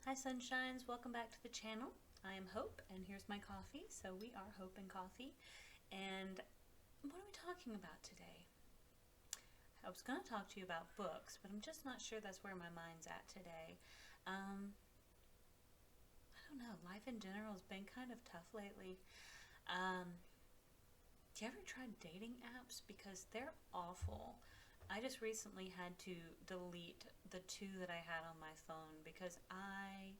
Hi sunshines, welcome back to the channel. I am Hope and here's my coffee. So we are Hope and Coffee. And what are we talking about today? I was going to talk to you about books, but I'm just not sure that's where my mind's at today. I don't know, life in general has been kind of tough lately. Do you ever try dating apps? Because they're awful. I just recently had to delete the two that I had on my phone because I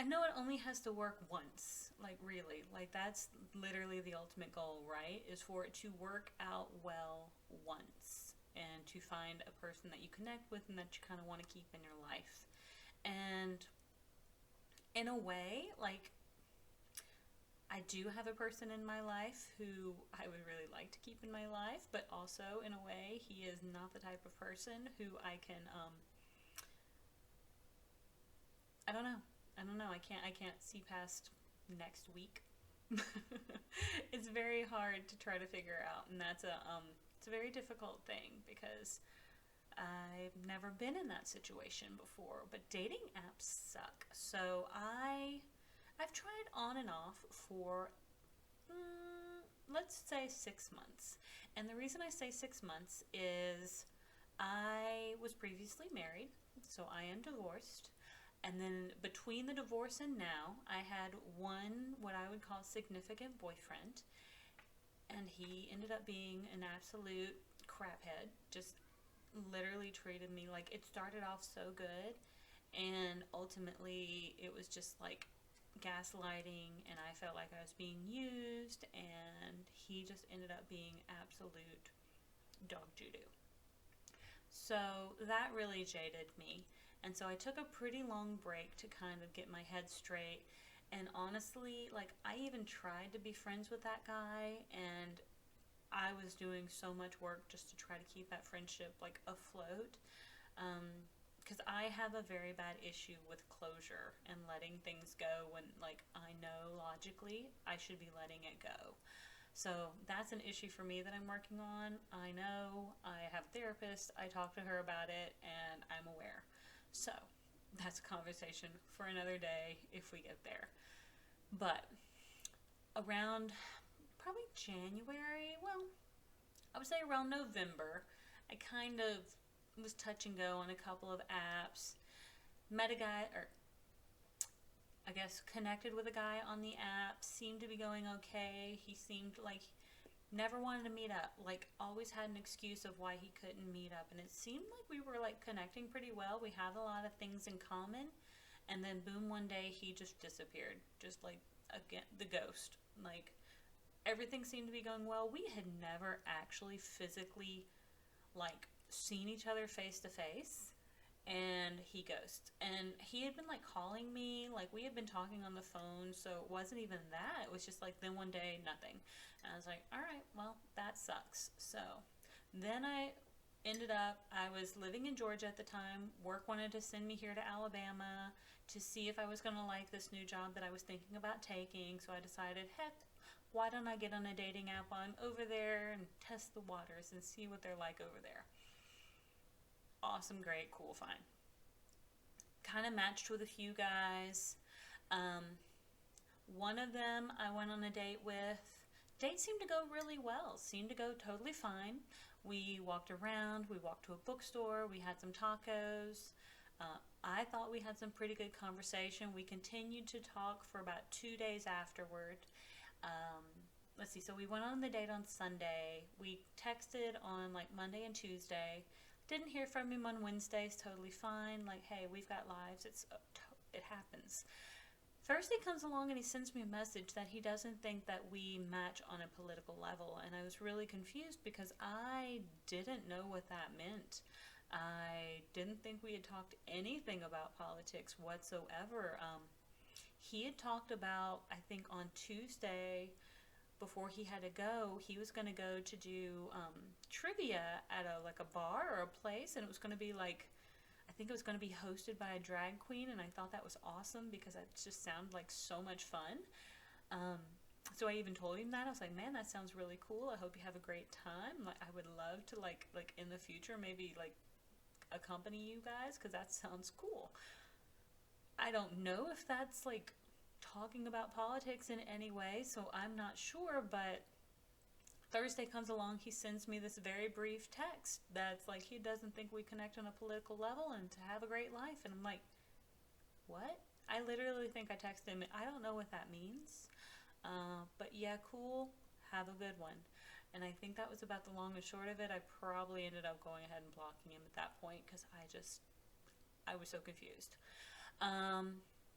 know it only has to work once. Like really, like that's literally the ultimate goal, right? Is for it to work out well once and to find a person that you connect with and that you kind of want to keep in your life. And in a way, like I do have a person in my life who I would really like to keep in my life, but also in a way, he is not the type of person who I can I don't know. I don't know. I can't see past next week. It's very hard to try to figure out, and that's it's a very difficult thing because I've never been in that situation before. But dating apps suck. So I've tried on and off for let's say 6 months. And the reason I say 6 months is I was previously married, so I am divorced. And then between the divorce and now, I had one what I would call significant boyfriend, and he ended up being an absolute craphead. Just literally treated me like it started off so good, and ultimately it was just like gaslighting, and I felt like I was being used, and he just ended up being absolute dog doo doo. So that really jaded me. And so I took a pretty long break to kind of get my head straight. And honestly, like I even tried to be friends with that guy, and I was doing so much work just to try to keep that friendship like afloat. Because I have a very bad issue with closure and letting things go when like I know logically I should be letting it go. So that's an issue for me that I'm working on. I know I have a therapist, I talk to her about it, and I'm aware. So that's a conversation for another day if we get there. But around probably January, well, I would say around November, I kind of was touch and go on a couple of apps. Met a guy, or I guess connected with a guy on the app, seemed to be going okay. He seemed like never wanted to meet up, like always had an excuse of why he couldn't meet up, and it seemed like we were like connecting pretty well. We had a lot of things in common, and then boom, one day he just disappeared, just like again the ghost. Like everything seemed to be going well. We had never actually physically like seen each other face to face, and he ghosted. And he had been like calling me, like we had been talking on the phone, so it wasn't even that. It was just like then one day nothing. And I was like, all right, well, that sucks. So then I was living in Georgia at the time. Work wanted to send me here to Alabama to see if I was going to like this new job that I was thinking about taking. So I decided, heck, why don't I get on a dating app while I'm over there and test the waters and see what they're like over there? Awesome, great, cool, fine. Kind of matched with a few guys. Um, One of them I went on a date with. Date seemed to go really well, seemed to go totally fine. We walked around, we walked to a bookstore, we had some tacos. I thought we had some pretty good conversation. We continued to talk for about 2 days afterward. Um, let's see, so we went on the date on Sunday. We texted on like Monday and Tuesday. Didn't hear from him on Wednesdays, totally fine. Like, hey, we've got lives. It happens. Thursday comes along and he sends me a message that he doesn't think that we match on a political level. And I was really confused because I didn't know what that meant. I didn't think we had talked anything about politics whatsoever. He had talked about, I think on Tuesday, before he had to go, he was going to go to do trivia at a like a bar or a place, and it was going to be like I think it was going to be hosted by a drag queen, and I thought that was awesome because it just sounded like so much fun. Um, so I even told him that. I was like, "Man, that sounds really cool. I hope you have a great time. Like, I would love to in the future maybe like accompany you guys because that sounds cool." I don't know if that's like talking about politics in any way, so I'm not sure, but Thursday comes along, he sends me this very brief text that's like he doesn't think we connect on a political level and to have a great life. And I'm like, what? I literally think I texted him. I don't know what that means. But yeah, cool. Have a good one. And I think that was about the long and short of it. I probably ended up going ahead and blocking him at that point because I was so confused.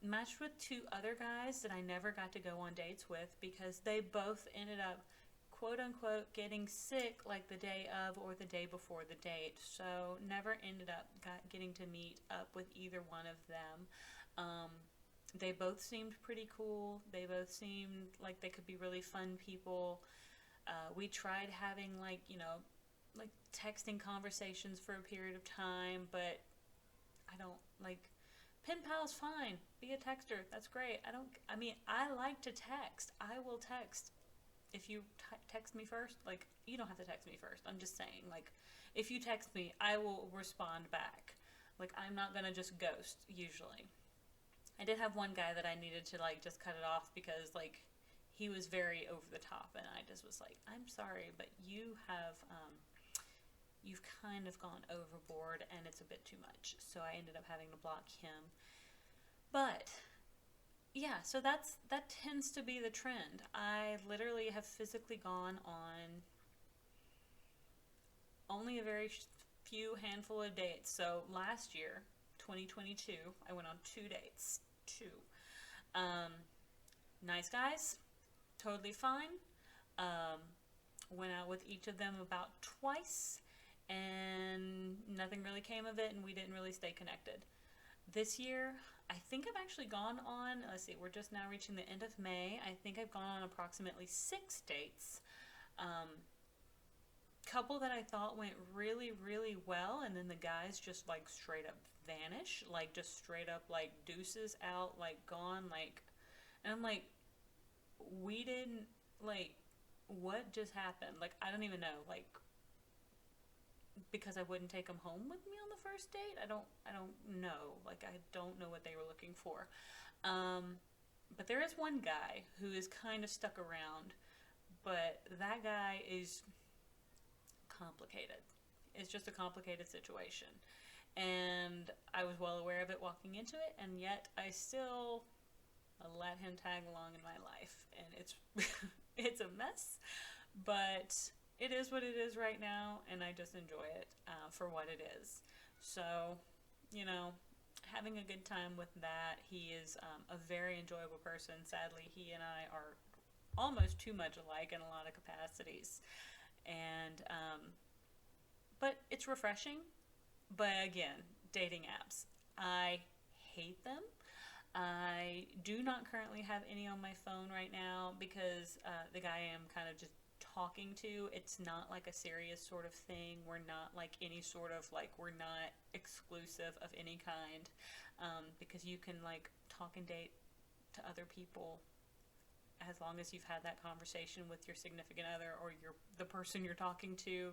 Matched with two other guys that I never got to go on dates with because they both ended up quote unquote getting sick like the day of or the day before the date. So never ended up getting to meet up with either one of them. They both seemed pretty cool. They both seemed like they could be really fun people. We tried having like texting conversations for a period of time, but I don't like pen pal's fine. Be a texter. That's great. I like to text. I will text. If you text me first, like, you don't have to text me first. I'm just saying, like, if you text me, I will respond back. Like, I'm not gonna just ghost, usually. I did have one guy that I needed to, like, just cut it off because, like, he was very over the top, and I just was like, I'm sorry, but you've kind of gone overboard, and it's a bit too much. So I ended up having to block him. But yeah, so that tends to be the trend. I literally have physically gone on only a very few handful of dates. So last year, 2022, I went on 2 dates. Two. Um, Nice guys, totally fine. Um, Went out with each of them about twice, and nothing really came of it, and we didn't really stay connected. This year, I think I've actually gone on, let's see, we're just now reaching the end of May. I think I've gone on approximately 6 dates. Couple that I thought went really, really well, and then the guys just like straight up vanish, like just straight up like deuces out, like gone, like, and I'm like, we didn't, like, what just happened? Like, I don't even know, like, because I wouldn't take them home with me on the first date. I don't know. Like, I don't know what they were looking for. But there is one guy who is kind of stuck around, but that guy is complicated. It's just a complicated situation. And I was well aware of it walking into it, and yet I still let him tag along in my life. And it's it's a mess, but it is what it is right now, and I just enjoy it for what it is. So, you know, having a good time with that. He is a very enjoyable person. Sadly, he and I are almost too much alike in a lot of capacities. And, but it's refreshing. But again, dating apps. I hate them. I do not currently have any on my phone right now because the guy I am kind of just talking to, it's not like a serious sort of thing. We're not like any sort of like, we're not exclusive of any kind, because you can like talk and date to other people as long as you've had that conversation with your significant other or the person you're talking to,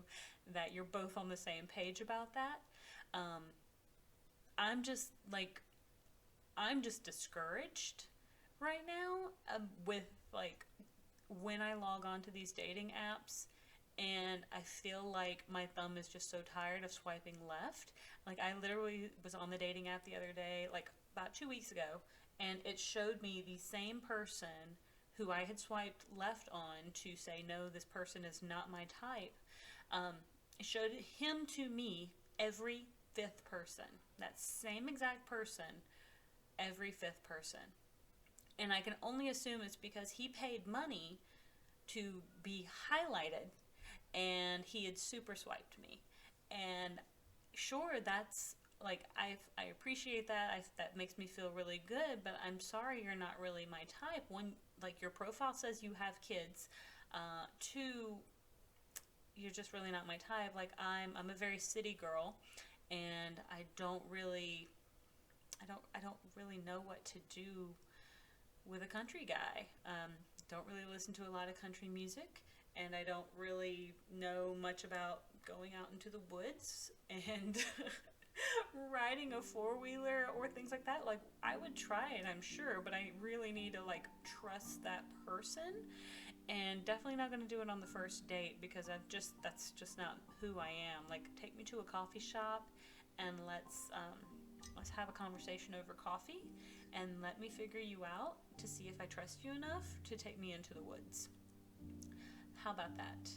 that you're both on the same page about that. I'm just like, I'm just discouraged right now with like when I log on to these dating apps and I feel like my thumb is just so tired of swiping left. Like, I literally was on the dating app the other day, like about 2 weeks ago, and it showed me the same person who I had swiped left on to say, no, this person is not my type. It showed him to me, every fifth person. That same exact person, every fifth person. And I can only assume it's because he paid money to be highlighted and he had super swiped me. And sure, that's like, I appreciate that. That makes me feel really good, but I'm sorry you're not really my type. One, like, your profile says you have kids. Two, you're just really not my type. Like, I'm a very city girl, and I don't really know what to do with a country guy. Don't really listen to a lot of country music, and I don't really know much about going out into the woods and riding a four-wheeler or things like that, like I would try it, I'm sure, but I really need to like trust that person, and definitely not going to do it on the first date because that's just not who I am. Like, take me to a coffee shop and let's have a conversation over coffee and let me figure you out to see if I trust you enough to take me into the woods. How about that?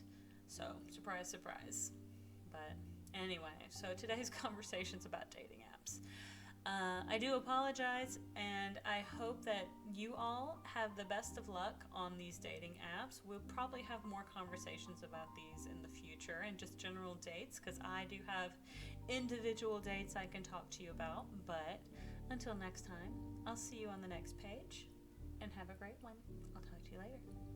So, surprise, surprise. But anyway, so today's conversation's about dating apps. I do apologize, and I hope that you all have the best of luck on these dating apps. We'll probably have more conversations about these in the future and just general dates, because I do have individual dates I can talk to you about. But until next time, I'll see you on the next page, and have a great one. I'll talk to you later.